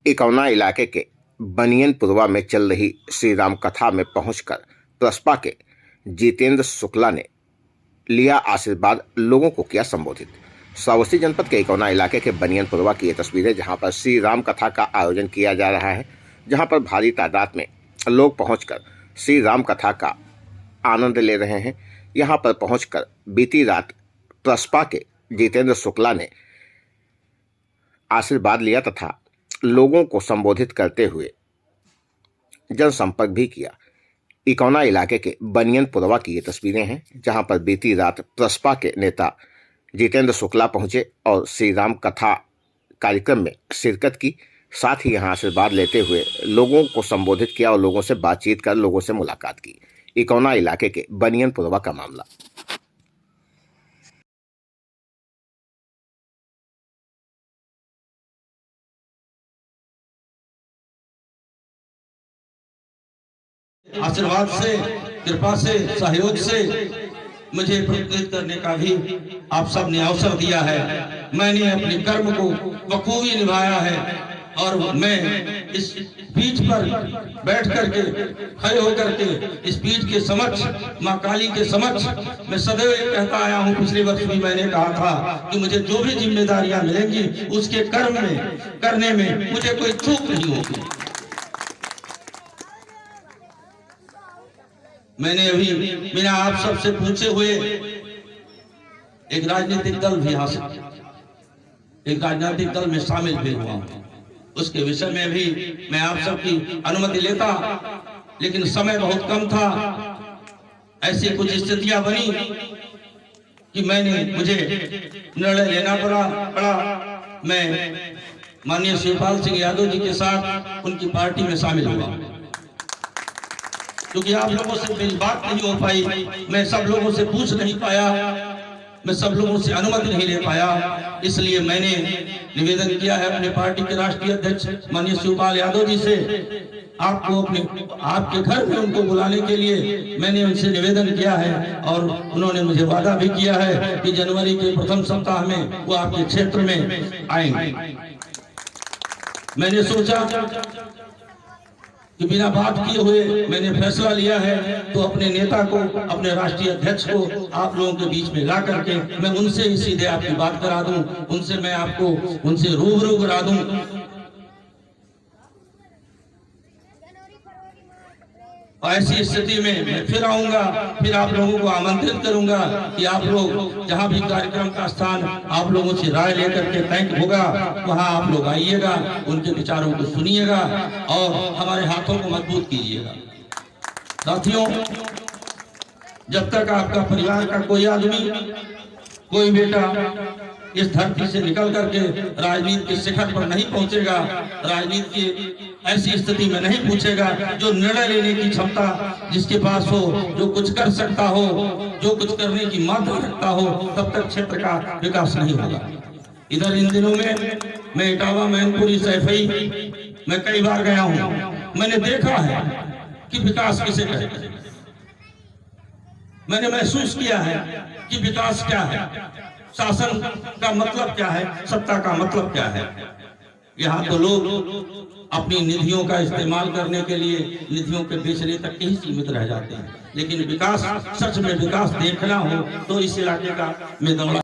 इकौना इलाके के बनियनपुरवा में चल रही श्री राम कथा में पहुंचकर प्रसपा के जितेंद्र शुक्ला ने लिया आशीर्वाद, लोगों को किया संबोधित। श्रावस्ती जनपद के इकौना इलाके के बनियनपुरवा की ये तस्वीरें, जहां पर श्री राम कथा का आयोजन किया जा रहा है, जहां पर भारी तादाद में लोग पहुंचकर श्री राम कथा का आनंद ले रहे हैं। यहां पर पहुंचकर बीती रात प्रसपा के जितेंद्र शुक्ला ने आशीर्वाद लिया तथा लोगों को संबोधित करते हुए जनसंपर्क भी किया। इकौना इलाके के बनियनपुरवा की ये तस्वीरें हैं, जहां पर बीती रात प्रसपा के नेता जितेंद्र शुक्ला पहुंचे और श्री राम कथा कार्यक्रम में शिरकत की। साथ ही यहां आशीर्वाद लेते हुए लोगों को संबोधित किया और लोगों से बातचीत कर लोगों से मुलाकात की। इकौना इलाके के बनियनपुरवा का मामला। आशीर्वाद से, कृपा से, सहयोग से मुझे प्रतिनिधित्व करने का भी आप सब ने अवसर दिया है। मैंने अपने कर्म को बखूबी निभाया है और मैं इस पीठ पर बैठ करके, खड़े होकर के इस पीठ के समक्ष, माँ काली के समक्ष मैं सदैव कहता आया हूँ। पिछले वर्ष भी मैंने कहा था कि मुझे जो भी जिम्मेदारियां मिलेंगी उसके कर्म में करने में मुझे कोई चूक नहीं होगी। मैंने अभी बिना आप सबसे पूछे हुए एक राजनीतिक दल भी हासिल, एक राजनीतिक दल में शामिल भी हुआ हूं। उसके विषय में भी मैं आप सबकी अनुमति लेता, लेकिन समय बहुत कम था। ऐसी कुछ स्थितियां बनी कि मुझे निर्णय लेना पड़ा। मैं माननीय शिवपाल सिंह यादव जी के साथ उनकी पार्टी में शामिल हुआ। क्योंकि आप लोगों से मेरी बात नहीं हो पाई, मैं सब लोगों से पूछ नहीं पाया, मैं सब लोगों से अनुमति नहीं ले पाया। इसलिए मैंने निवेदन किया है अपने पार्टी के राष्ट्रीय अध्यक्ष माननीय शिवपाल यादव जी से, आपको आपके घर में उनको बुलाने के लिए मैंने उनसे निवेदन किया है और उन्होंने मुझे वादा भी किया है कि जनवरी के प्रथम सप्ताह में वो आपके क्षेत्र में आएंगे। मैंने सोचा कि बिना बात किए हुए मैंने फैसला लिया है, तो अपने नेता को, अपने राष्ट्रीय अध्यक्ष को आप लोगों के बीच में ला करके मैं उनसे ही सीधे आपकी बात करा दूं, उनसे मैं आपको उनसे रूबरू करा दूं। ऐसी स्थिति में मैं फिर आऊंगा, फिर आप लोगों को आमंत्रित करूंगा कि आप लोग जहां भी कार्यक्रम का स्थान आप लोगों से राय लेकर के तय होगा, वहां आप लोग आइएगा, उनके विचारों को सुनिएगा और हमारे हाथों को मजबूत कीजिएगा। साथियों, जब तक आपका परिवार का कोई आदमी, कोई बेटा इस धरती से निकल करके राजनीति के शिखर पर नहीं पहुंचेगा, राजनीति की ऐसी स्थिति में नहीं पूछेगा, जो निर्णय लेने की क्षमता जिसके पास हो, जो कुछ कर सकता हो, जो कुछ करने की मात्रा रखता हो, तब तक क्षेत्र का विकास नहीं होगा। इधर इन दिनों में मैं इटावा, मैनपुरी, सैफई मैं कई बार गया हूं। मैंने देखा है कि विकास किसे कहते हैं। मैंने महसूस किया है कि विकास क्या है, शासन का मतलब क्या है, सत्ता का मतलब क्या है। यहाँ तो लोग अपनी निधियों का इस्तेमाल करने के लिए निधियों के बेचने तक ही सीमित रह जाते हैं, लेकिन विकास, सच में विकास देखना हो तो इस इलाके का मैं दौड़ा